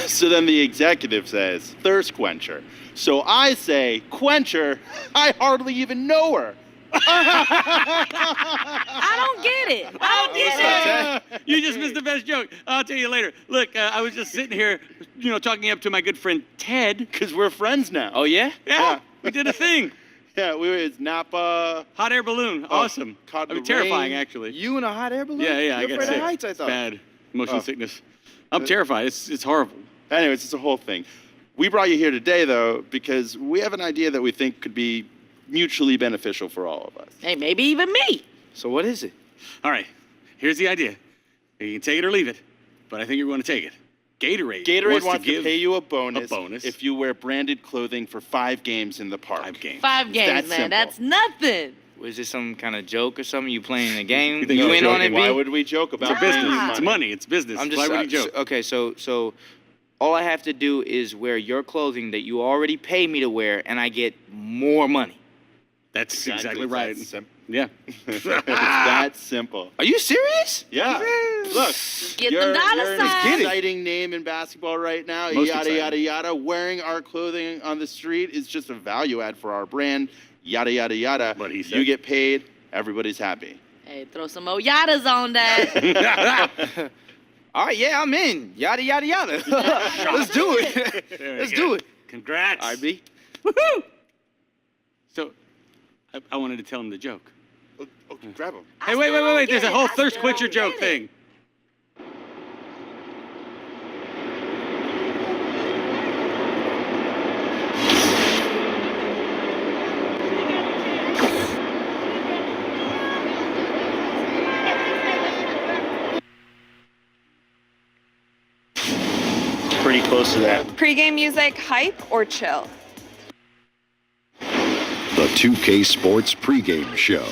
So then the executive says, thirst quencher. So I say, quencher, I hardly even know her. I don't get it. I don't get it. You just missed the best joke. I'll tell you later. Look, I was just sitting here, talking up to my good friend Ted. Because we're friends now. Oh, yeah? Yeah. We did a thing. Yeah, we were at Napa. Hot air balloon. Awesome. Caught in the terrifying, rain. actually. You in a hot air balloon? Yeah, I You're got afraid sick. of heights, I thought. Bad motion sickness. I'm terrified. It's horrible. Anyways, it's a whole thing. We brought you here today, though, because we have an idea that we think could be mutually beneficial for all of us. Hey, maybe even me. So what is it? All right. Here's the idea. You can take it or leave it, but I think you're going to take it. Gatorade wants to pay you a bonus bonus if you wear branded clothing for 5 games in the park. 5 games. 5 games, that man. simple. That's nothing. Was this some kind of joke or something? You playing a game? You think You I'm in on joking? it, B? Why would we joke about It's a business. Nah. It's money. It's business. I'm just Why would you joke? Okay, so all I have to do is wear your clothing that you already pay me to wear, and I get more money. That's exactly right. It's Yeah. that simple. Are you serious? Yeah. Look, Get you're, them dollar you're signs. an exciting name in basketball right now. Most yada, exciting. yada, yada. Wearing our clothing on the street is just a value add for our brand. Yada, yada, yada. What he said. You get paid. Everybody's happy. Hey, throw some more yadas on that. All right, yeah, I'm in. Yada, yada, yada. Let's do it. Let's do it. Congrats. All right, B. Woohoo! So, I wanted to tell him the joke. Okay, grab him. Hey, wait. There's a whole thirst quencher joke thing. Pretty close to that. Pre-game music, hype or chill? The 2K Sports pregame show.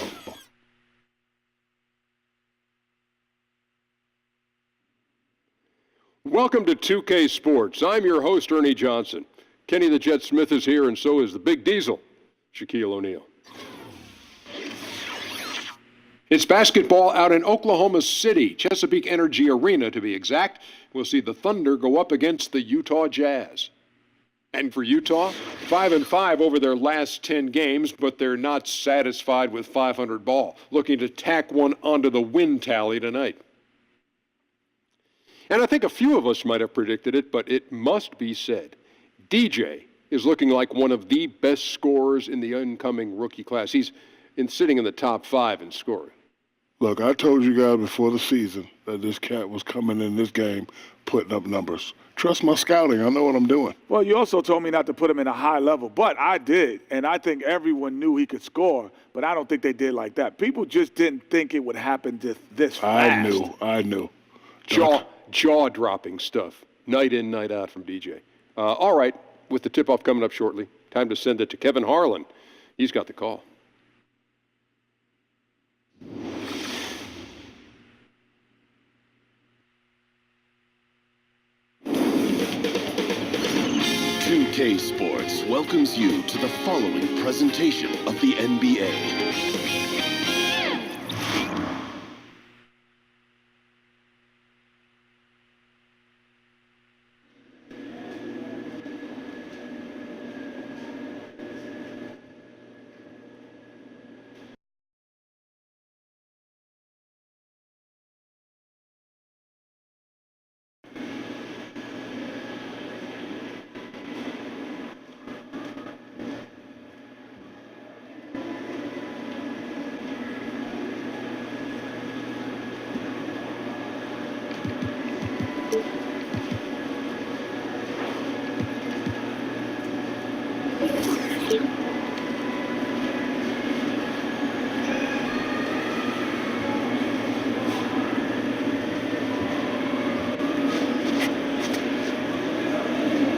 Welcome to 2K Sports. I'm your host, Ernie Johnson. Kenny the Jet Smith is here, and so is the Big Diesel, Shaquille O'Neal. It's basketball out in Oklahoma City, Chesapeake Energy Arena to be exact. We'll see the Thunder go up against the Utah Jazz. And for Utah, 5-5 over their last 10 games, but they're not satisfied with 500 ball, looking to tack one onto the win tally tonight. And I think a few of us might have predicted it, but it must be said. DJ is looking like one of the best scorers in the incoming rookie class. He's sitting in the top 5 in scoring. Look, I told you guys before the season that this cat was coming in this game putting up numbers. Trust my scouting. I know what I'm doing. Well, you also told me not to put him in a high level, but I did. And I think everyone knew he could score, but I don't think they did like that. People just didn't think it would happen this fast. I knew. Jaw-dropping stuff, night in, night out from DJ. All right, with the tip-off coming up shortly, time to send it to Kevin Harlan. He's got the call. K Sports welcomes you to the following presentation of the NBA.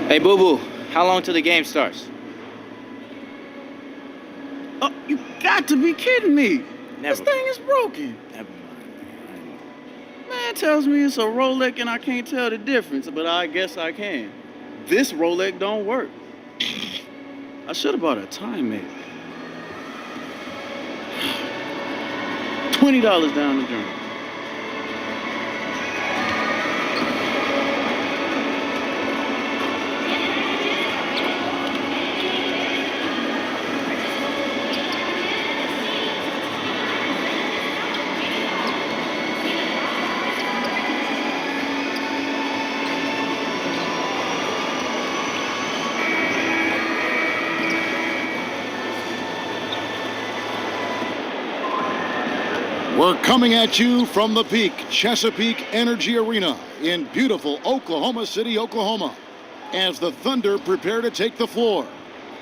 Hey, Boo-Boo, how long till the game starts? Oh, you got to be kidding me. Never. This thing is broken. Never mind. Man tells me it's a Rolex and I can't tell the difference, but I guess I can. This Rolex don't work. I should have bought a time mate. $20 down the drain. We're coming at you from the peak, Chesapeake Energy Arena in beautiful Oklahoma City, Oklahoma, as the Thunder prepare to take the floor.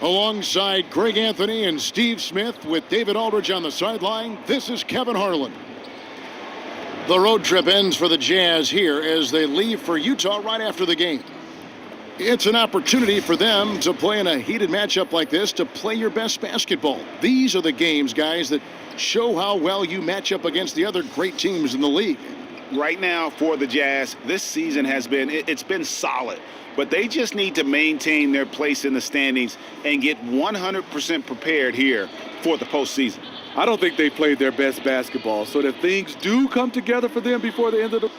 Alongside Craig Anthony and Steve Smith with David Aldridge on the sideline, this is Kevin Harlan. The road trip ends for the Jazz here as they leave for Utah right after the game. It's an opportunity for them to play in a heated matchup like this, to play your best basketball. These are the games, guys, that show how well you match up against the other great teams in the league. Right now for the Jazz, this season has been, it's been solid, but they just need to maintain their place in the standings and get 100% prepared here for the postseason. I don't think they played their best basketball, so that things do come together for them before the end of the...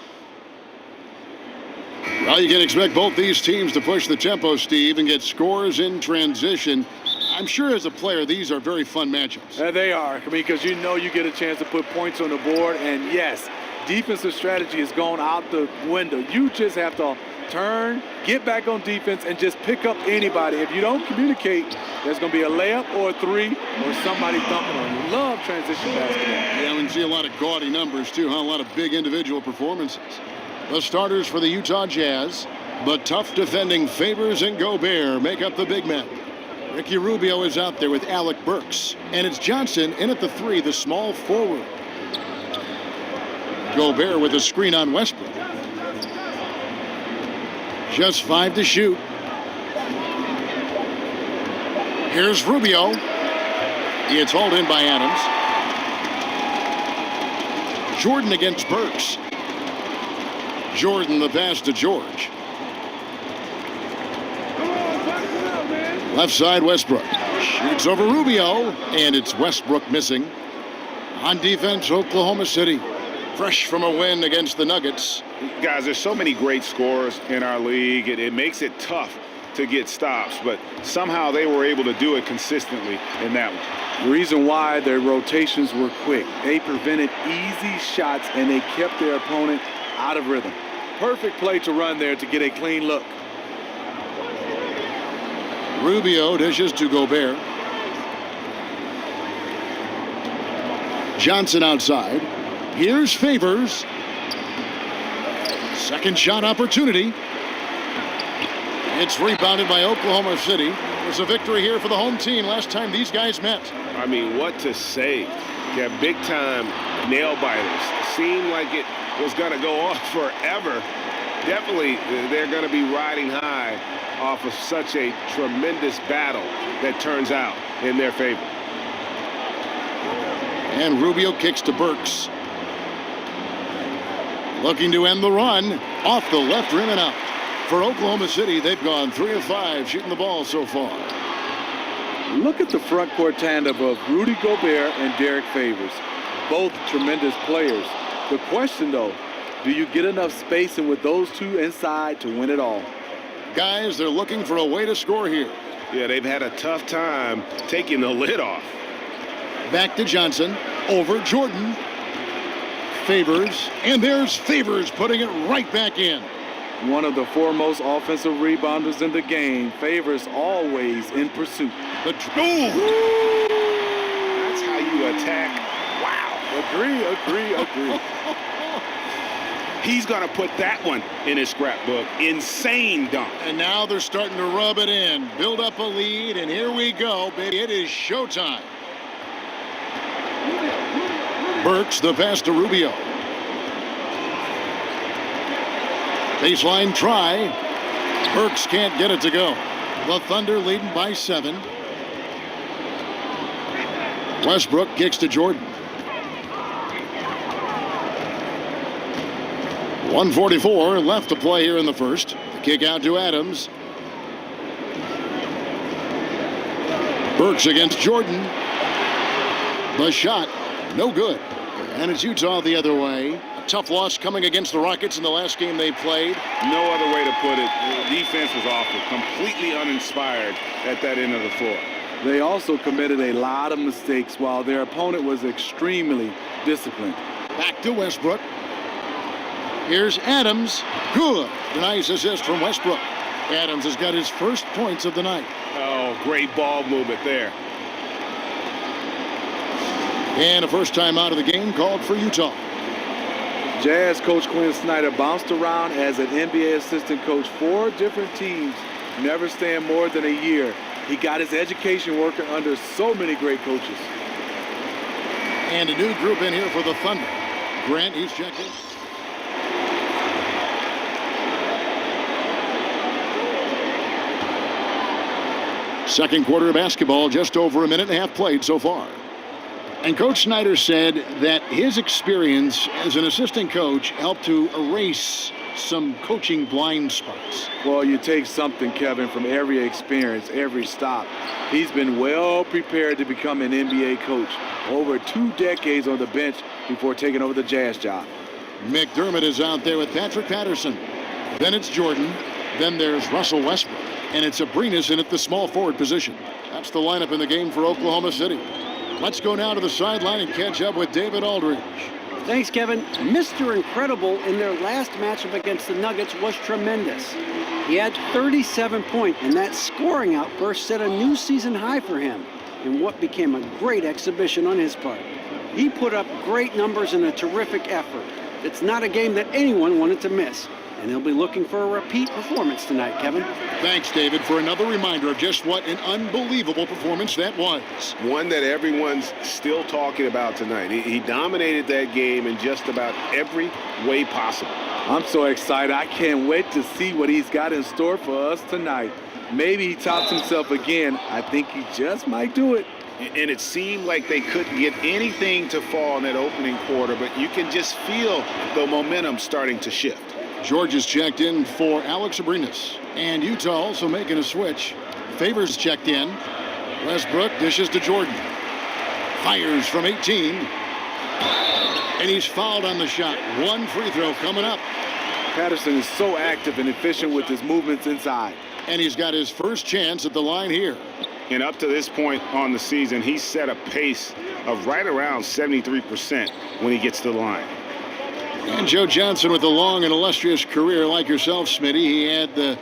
Well, you can expect both these teams to push the tempo, Steve, and get scores in transition. I'm sure as a player, these are very fun matchups. They are. I mean, because you know you get a chance to put points on the board, and yes, defensive strategy has gone out the window. You just have to turn, get back on defense, and just pick up anybody. If you don't communicate, there's going to be a layup or a three or somebody thumping on you. Love transition basketball. Yeah, we can see a lot of gaudy numbers, too, huh? A lot of big individual performances. The starters for the Utah Jazz, the tough defending Favors and Gobert make up the big men. Ricky Rubio is out there with Alec Burks, and it's Johnson in at the three, the small forward. Gobert with a screen on Westbrook. Just 5 to shoot. Here's Rubio. It's hauled in by Adams. Jordan against Burks. Jordan the pass to George. Left side Westbrook. Shoots over Rubio, and it's Westbrook missing. On defense, Oklahoma City. Fresh from a win against the Nuggets. Guys, there's so many great scorers in our league. It makes it tough to get stops, but somehow they were able to do it consistently in that one. The reason why their rotations were quick, they prevented easy shots, and they kept their opponent out of rhythm. Perfect play to run there to get a clean look. Rubio dishes to Gobert. Johnson outside. Here's Favors. Second shot opportunity. It's rebounded by Oklahoma City. There's a victory here for the home team last time these guys met. I mean, what to say? Yeah, big time nail biters. Seemed like it was going to go on forever. Definitely, they're going to be riding high off of such a tremendous battle that turns out in their favor. And Rubio kicks to Burks. Looking to end the run. Off the left rim and out. For Oklahoma City, they've gone 3 of 5 shooting the ball so far. Look at the front court tandem of Rudy Gobert and Derek Favors. Both tremendous players. The question, though, do you get enough spacing with those two inside to win it all? Guys, they're looking for a way to score here. Yeah, they've had a tough time taking the lid off. Back to Johnson. Over Jordan. Favors. And there's Favors putting it right back in. One of the foremost offensive rebounders in the game. Favors always in pursuit. That's how you attack. Wow. Agree. He's going to put that one in his scrapbook. Insane dunk. And now they're starting to rub it in. Build up a lead, and here we go, baby. It is showtime. Burks, the pass to Rubio. Baseline try. Burks can't get it to go. The Thunder leading by 7. Westbrook kicks to Jordan. 1:44 left to play here in the first. The kick out to Adams. Burks against Jordan. The shot, no good. And it's Utah the other way. A tough loss coming against the Rockets in the last game they played. No other way to put it. The defense was awful. Completely uninspired at that end of the floor. They also committed a lot of mistakes while their opponent was extremely disciplined. Back to Westbrook. Here's Adams. Good. Nice assist from Westbrook. Adams has got his first points of the night. Oh, great ball movement there. And a first time out of the game called for Utah. Jazz coach Quinn Snyder bounced around as an NBA assistant coach, 4 different teams, never staying more than a year. He got his education working under so many great coaches. And a new group in here for the Thunder. Grant, he's checked in. Second quarter of basketball, just over a minute and a half played so far. And Coach Snyder said that his experience as an assistant coach helped to erase some coaching blind spots. Well, you take something, Kevin, from every experience, every stop. He's been well prepared to become an NBA coach. Over 2 decades on the bench before taking over the Jazz job. McDermott is out there with Patrick Patterson. Then it's Jordan. Then there's Russell Westbrook. And it's Abrinas in at the small forward position. That's the lineup in the game for Oklahoma City. Let's go now to the sideline and catch up with David Aldridge. Thanks, Kevin. Mr. Incredible in their last matchup against the Nuggets was tremendous. He had 37 points, and that scoring outburst set a new season high for him in what became a great exhibition on his part. He put up great numbers in a terrific effort. It's not a game that anyone wanted to miss, and he'll be looking for a repeat performance tonight, Kevin. Thanks, David, for another reminder of just what an unbelievable performance that was. One that everyone's still talking about tonight. He dominated that game in just about every way possible. I'm so excited. I can't wait to see what he's got in store for us tonight. Maybe he tops himself again. I think he just might do it. And it seemed like they couldn't get anything to fall in that opening quarter, but you can just feel the momentum starting to shift. George is checked in for Alex Abrinas. And Utah also making a switch. Favors checked in. Westbrook dishes to Jordan. Fires from 18. And he's fouled on the shot. 1 free throw coming up. Patterson is so active and efficient with his movements inside. And he's got his first chance at the line here. And up to this point on the season, he's set a pace of right around 73% when he gets to the line. And Joe Johnson with a long and illustrious career like yourself, Smitty. He had the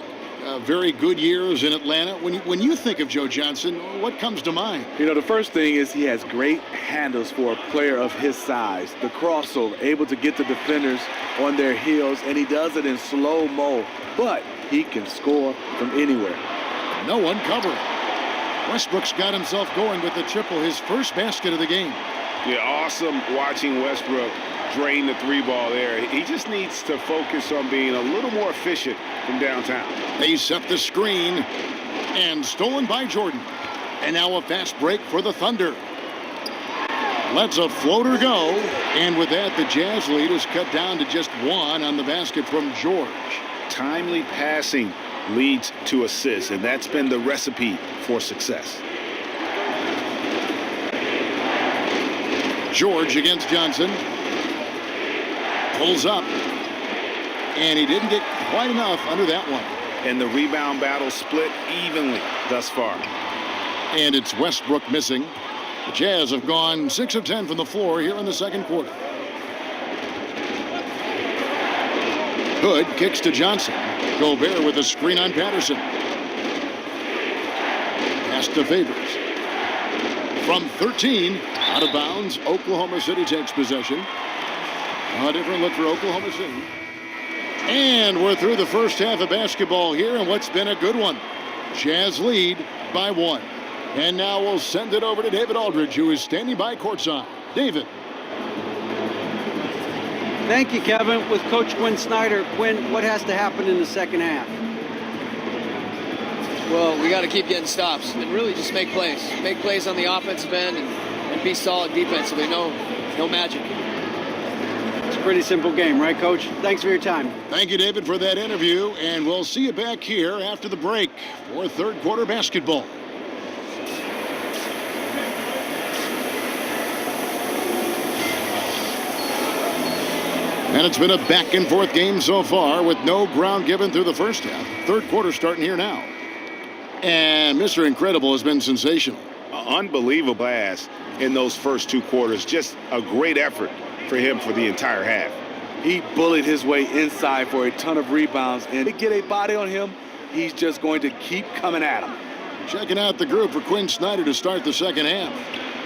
very good years in Atlanta. When you think of Joe Johnson, what comes to mind? You know, the first thing is he has great handles for a player of his size. The crossover, able to get the defenders on their heels, and he does it in slow-mo. But he can score from anywhere. No one covering. Westbrook's got himself going with the triple, his first basket of the game. Yeah, awesome watching Westbrook drain the 3-ball there. He just needs to focus on being a little more efficient from downtown. They set the screen and stolen by Jordan. And now a fast break for the Thunder. Lets a floater go. And with that, the Jazz lead is cut down to just 1 on the basket from George. Timely passing leads to assists, and that's been the recipe for success. George against Johnson. Pulls up. And he didn't get quite enough under that one. And the rebound battle split evenly thus far. And it's Westbrook missing. The Jazz have gone 6 of 10 from the floor here in the second quarter. Hood kicks to Johnson. Gobert with a screen on Patterson. Pass to Favors. From 13, out of bounds, Oklahoma City takes possession. A different look for Oklahoma City. And we're through the first half of basketball here in what's been a good one. Jazz lead by 1. And now we'll send it over to David Aldridge, who is standing by courtside. David. Thank you, Kevin. With Coach Quinn Snyder, Quinn, what has to happen in the second half? Well, we got to keep getting stops and really just make plays. Make plays on the offensive end and be solid defensively. No magic. It's a pretty simple game, right, Coach? Thanks for your time. Thank you, David, for that interview. And we'll see you back here after the break for third quarter basketball. And it's been a back-and-forth game so far with no ground given through the first half. Third quarter starting here now. And Mr. Incredible has been sensational. Unbelievable pass in those first 2 quarters. Just a great effort for him for the entire half. He bullied his way inside for a ton of rebounds. And to get a body on him, he's just going to keep coming at him. Checking out the group for Quinn Snyder to start the second half.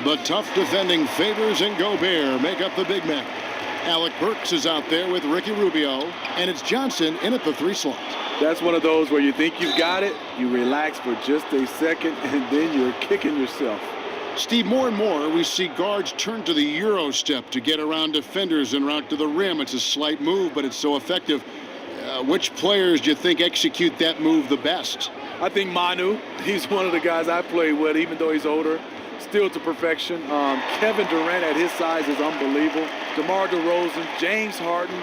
The tough defending Favors and Gobert make up the big men. Alec Burks is out there with Ricky Rubio, and it's Johnson in at the 3 slot. That's one of those where you think you've got it, you relax for just a second, and then you're kicking yourself. Steve, more and more we see guards turn to the Euro step to get around defenders and route to the rim. It's a slight move, but it's so effective. Which players do you think execute that move the best? I think Manu, he's one of the guys I play with, even though he's older, still to perfection. Kevin Durant at his size is unbelievable. DeMar DeRozan, James Harden,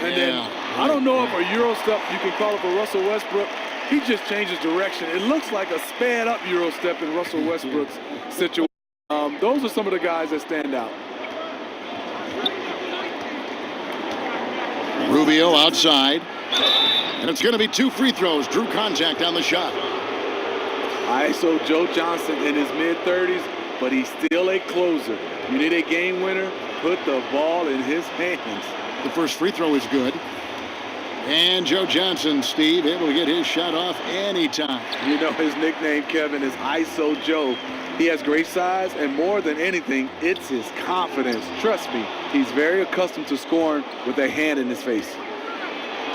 and then I don't know if a Euro step you can call it for Russell Westbrook. He just changes direction. It looks like a sped up Euro step in Russell Westbrook's situation. Those are some of the guys that stand out. Rubio outside. And it's going to be 2 free throws. Drew contact on the shot. ISO Joe Johnson in his mid-30s, but he's still a closer. You need a game winner, put the ball in his hands. The first free throw is good. And Joe Johnson, Steve, able to get his shot off anytime. You know his nickname, Kevin, is ISO Joe. He has great size, and more than anything, it's his confidence. Trust me, he's very accustomed to scoring with a hand in his face.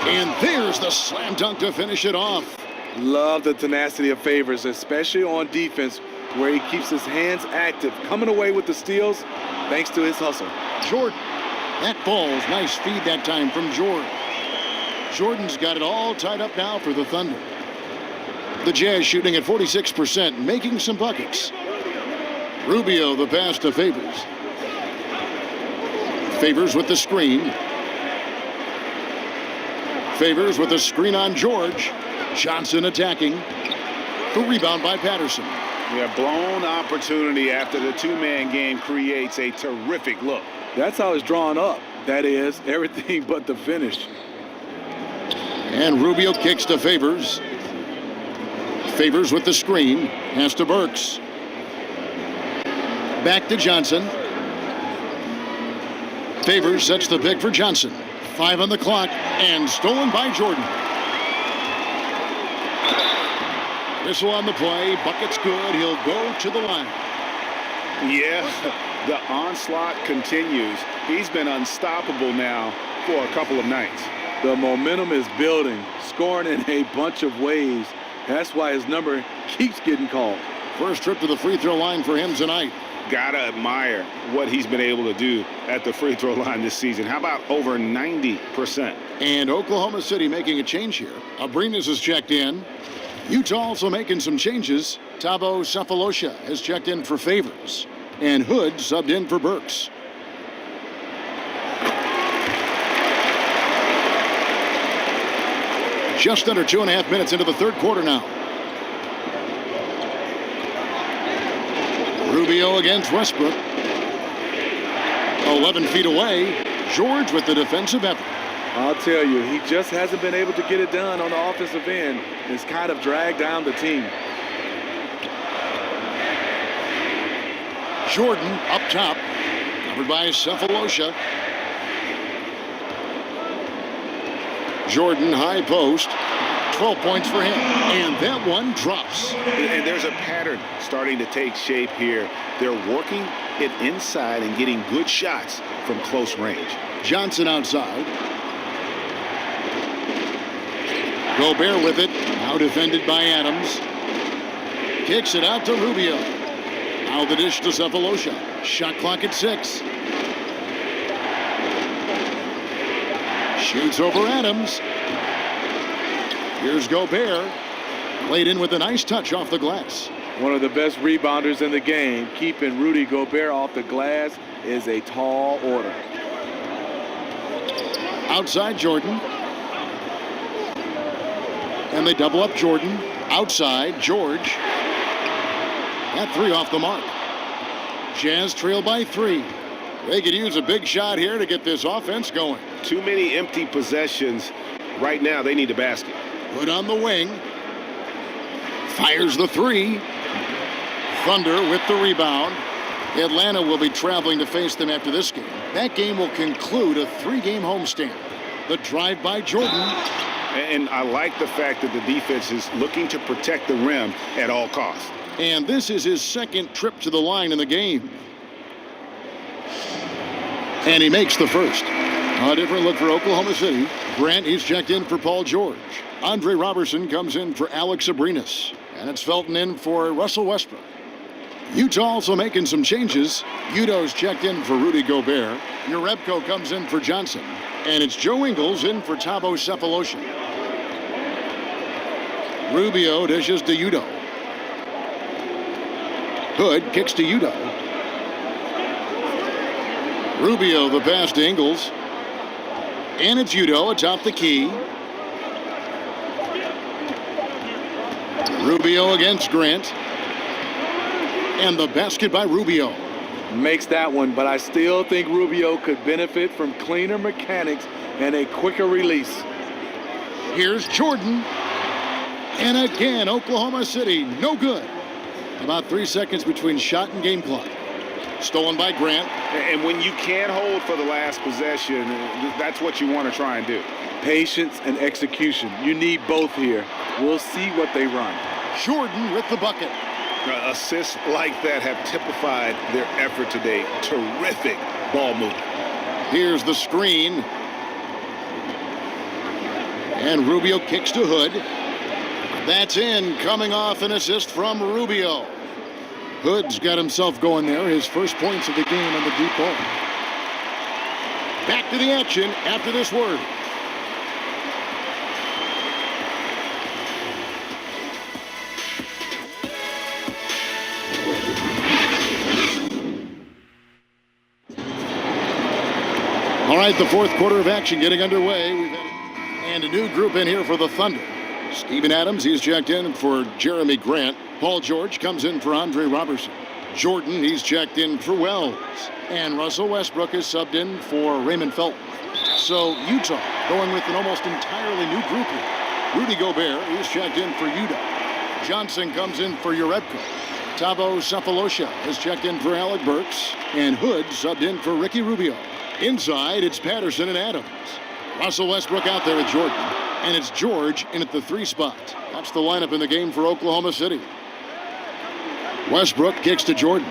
And there's the slam dunk to finish it off. Love the tenacity of Favors, especially on defense, where he keeps his hands active, coming away with the steals thanks to his hustle. Jordan, that falls. Nice feed that time from Jordan. Jordan's got it all tied up now for the Thunder. The Jazz shooting at 46%, making some buckets. Rubio, the pass to Favors. Favors with the screen. Favors with a screen on George. Johnson attacking. The rebound by Patterson. Yeah, blown opportunity after the 2-man game creates a terrific look. That's how it's drawn up. That is, everything but the finish. And Rubio kicks to Favors. Favors with the screen. Pass to Burks. Back to Johnson. Favors sets the pick for Johnson. 5 on the clock, and stolen by Jordan. Whistle on the play. Bucket's good. He'll go to the line. Yeah, the onslaught continues. He's been unstoppable now for a couple of nights. The momentum is building, scoring in a bunch of ways. That's why his number keeps getting called. First trip to the free throw line for him tonight. Gotta admire what he's been able to do at the free throw line this season. How about over 90%? And Oklahoma City making a change here. Abrinas has checked in. Utah also making some changes. Thabo Sefolosha has checked in for Favors. And Hood subbed in for Burks. Just under 2.5 minutes into the third quarter now. Rubio against Westbrook. 11 feet away. George with the defensive effort. I'll tell you, he just hasn't been able to get it done on the offensive end. It's kind of dragged down the team. Jordan up top. Covered by Sefolosha. Jordan high post. 12 points for him. And that one drops. And there's a pattern starting to take shape here. They're working it inside and getting good shots from close range. Johnson outside. Gobert with it. Now defended by Adams. Kicks it out to Rubio. Now the dish to Sefolosha. Shot clock at 6. Shoots over Adams. Here's Gobert. Played in with a nice touch off the glass. One of the best rebounders in the game. Keeping Rudy Gobert off the glass is a tall order. Outside Jordan. And they double up Jordan. Outside George. That 3 off the mark. Jazz trail by 3. They could use a big shot here to get this offense going. Too many empty possessions. Right now, they need a basket. Hood on the wing. Fires the 3. Thunder with the rebound. Atlanta will be traveling to face them after this game. That game will conclude a 3-game homestand. The drive by Jordan. And I like the fact that the defense is looking to protect the rim at all costs. And this is his second trip to the line in the game. And he makes the first. A different look for Oklahoma City. Grant, he's checked in for Paul George. Andre Robertson comes in for Alex Abrinas. And it's Felton in for Russell Westbrook. Utah also making some changes. Udo's checked in for Rudy Gobert. Urebko comes in for Johnson. And it's Joe Ingles in for Thabo Sefolosha. Rubio dishes to Udo. Hood kicks to Udo. Rubio the pass to Ingles. And it's Udo atop the key. Rubio against Grant. And the basket by Rubio. Makes that one, but I still think Rubio could benefit from cleaner mechanics and a quicker release. Here's Jordan. And again, Oklahoma City, no good. About 3 seconds between shot and game clock. Stolen by Grant. And when you can't hold for the last possession, that's what you want to try and do. Patience and execution. You need both here. We'll see what they run. Jordan with the bucket. Assists like that have typified their effort today. Terrific ball movement. Here's the screen. And Rubio kicks to Hood. That's in, coming off an assist from Rubio. Hood's got himself going there, his first points of the game on the deep ball. Back to the action after this word. All right, the fourth quarter of action getting underway. And a new group in here for the Thunder. Steven Adams, he's checked in for Jeremy Grant. Paul George comes in for Andre Robertson. Jordan, he's checked in for Wells. And Russell Westbrook is subbed in for Raymond Felton. So Utah going with an almost entirely new group here. Rudy Gobert, he's checked in for Udo. Johnson comes in for Urebko. Thabo Sefolosha is checked in for Alec Burks. And Hood subbed in for Ricky Rubio. Inside, it's Patterson and Adams. Russell Westbrook out there with Jordan. And it's George in at the 3 spot. That's the lineup in the game for Oklahoma City. Westbrook kicks to Jordan.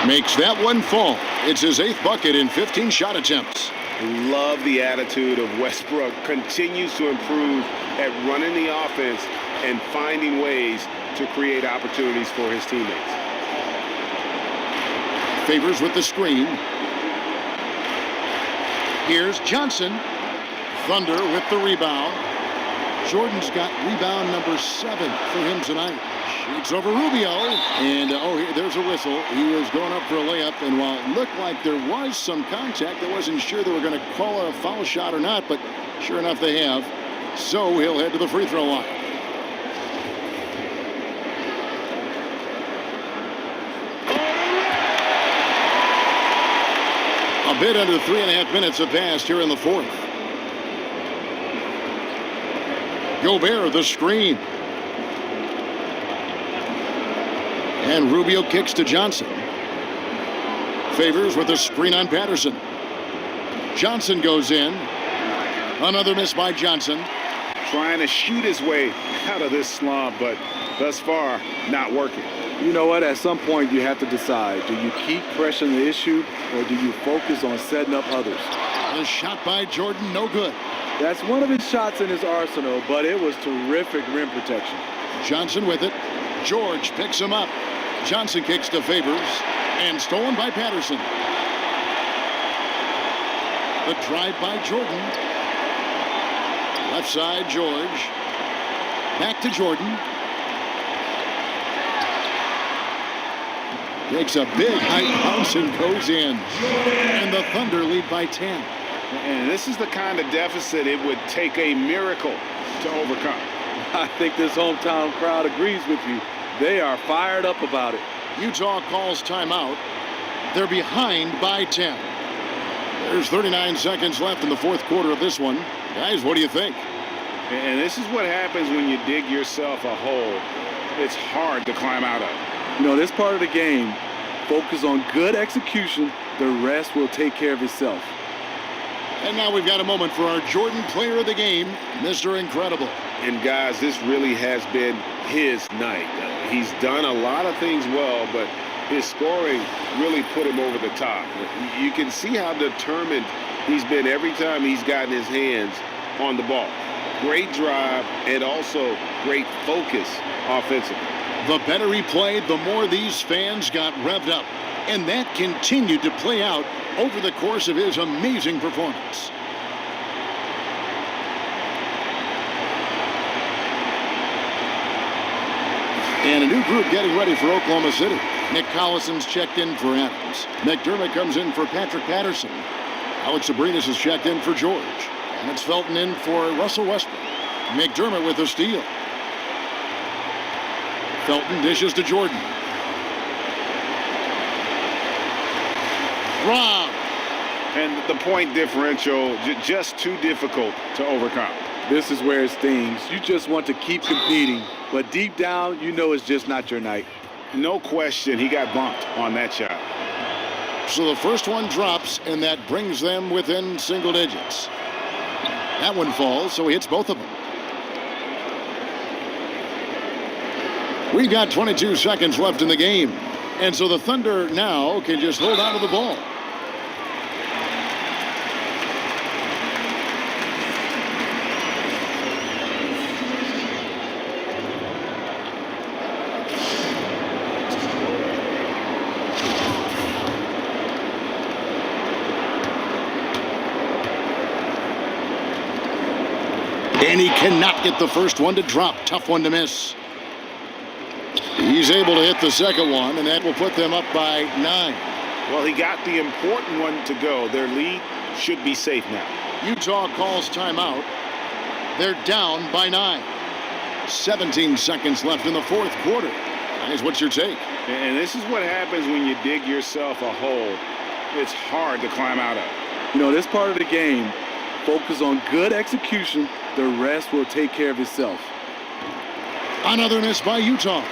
Makes that one fall. It's his 8th bucket in 15 shot attempts. Love the attitude of Westbrook. Continues to improve at running the offense and finding ways to create opportunities for his teammates. Favors with the screen. Here's Johnson. Thunder with the rebound. Jordan's got rebound number 7 for him tonight. Shoots over Rubio. And, there's a whistle. He was going up for a layup. And while it looked like there was some contact, I wasn't sure they were going to call a foul shot or not. But sure enough, they have. So he'll head to the free throw line. A bit under 3.5 minutes have passed here in the fourth. Gobert, the screen. And Rubio kicks to Johnson. Favors with a screen on Patterson. Johnson goes in. Another miss by Johnson. Trying to shoot his way out of this slump, but thus far, not working. You know what? At some point, you have to decide. Do you keep pressing the issue, or do you focus on setting up others? A shot by Jordan, no good. That's one of his shots in his arsenal, but it was terrific rim protection. Johnson with it. George picks him up. Johnson kicks to Favors, and stolen by Patterson. The drive by Jordan. Left side, George. Back to Jordan. Takes a big high bounce and goes in. And the Thunder lead by 10. And this is the kind of deficit it would take a miracle to overcome. I think this hometown crowd agrees with you. They are fired up about it. Utah calls timeout. They're behind by 10. There's 39 seconds left in the fourth quarter of this one. Guys, what do you think? And this is what happens when you dig yourself a hole. It's hard to climb out of. You know, this part of the game, focus on good execution. The rest will take care of itself. And now we've got a moment for our Jordan Player of the Game, Mr. Incredible. And guys, this really has been his night. He's done a lot of things well, but his scoring really put him over the top. You can see how determined he's been every time he's gotten his hands on the ball. Great drive and also great focus offensively. The better he played, the more these fans got revved up. And that continued to play out over the course of his amazing performance. And a new group getting ready for Oklahoma City. Nick Collison's checked in for Adams. McDermott comes in for Patrick Patterson. Alex Abrinas is checked in for George. And it's Felton in for Russell Westbrook. McDermott with a steal. Felton dishes to Jordan. Rob. And the point differential just too difficult to overcome. This is where it stings. You just want to keep competing, but deep down, you know it's just not your night. No question, he got bumped on that shot. So the first one drops, and that brings them within single digits. That one falls, so he hits both of them. We've got 22 seconds left in the game. And so the Thunder now can just hold on to the ball. And he cannot get the first one to drop. Tough one to miss. He's able to hit the second one, and that will put them up by 9. Well, he got the important one to go. Their lead should be safe now. Utah calls timeout. They're down by 9. 17 seconds left in the fourth quarter. Guys, what's your take? And this is what happens when you dig yourself a hole. It's hard to climb out of. You know, this part of the game, focus on good execution. The rest will take care of itself. Another miss by Utah.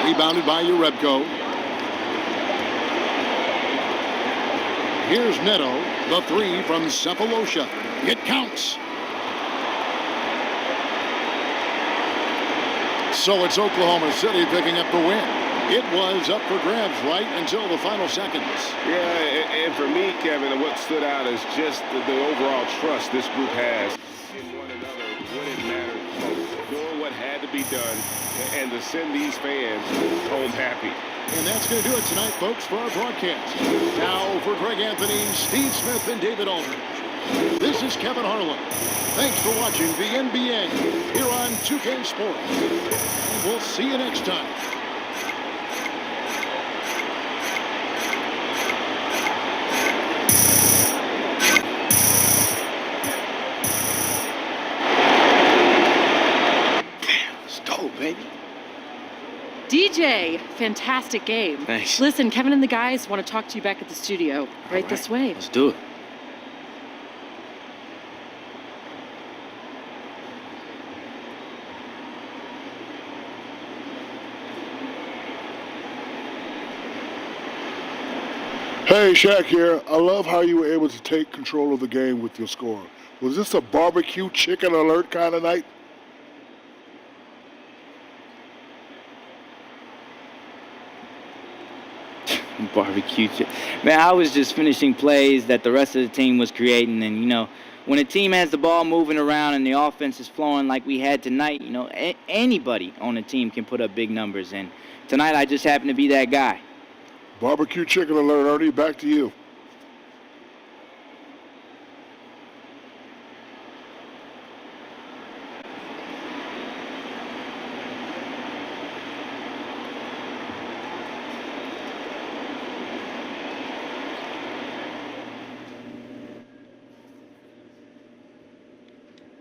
Rebounded by Urebko. Here's Neto, the three from Cephalosha. It counts. So it's Oklahoma City picking up the win. It was up for grabs right until the final seconds. Yeah, and for me, Kevin, what stood out is just the overall trust this group has in one another when it mattered most, doing what had to be done, and to send these fans home happy. And that's going to do it tonight, folks, for our broadcast. Now for Greg Anthony, Steve Smith, and David Aldridge. This is Kevin Harlan. Thanks for watching the NBA here on 2K Sports. And we'll see you next time. DJ, fantastic game. Thanks. Listen, Kevin and the guys want to talk to you back at the studio. Right this way. Let's do it. Hey, Shaq here. I love how you were able to take control of the game with your score. Was this a barbecue chicken alert kind of night? Barbecue. Man, I was just finishing plays that the rest of the team was creating. And, you know, when a team has the ball moving around and the offense is flowing like we had tonight, you know, anybody on the team can put up big numbers. And tonight I just happened to be that guy. Barbecue chicken alert, Ernie. Back to you.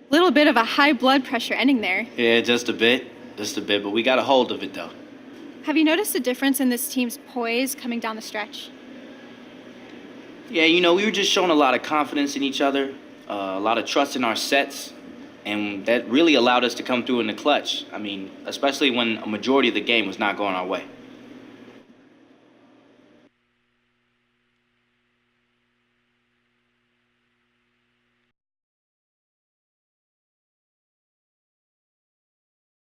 Little bit of a high blood pressure ending there. Yeah, just a bit, but we got a hold of it though. Have you noticed a difference in this team's poise coming down the stretch? Yeah, you know, we were just showing a lot of confidence in each other, a lot of trust in our sets, and that really allowed us to come through in the clutch. I mean, especially when a majority of the game was not going our way.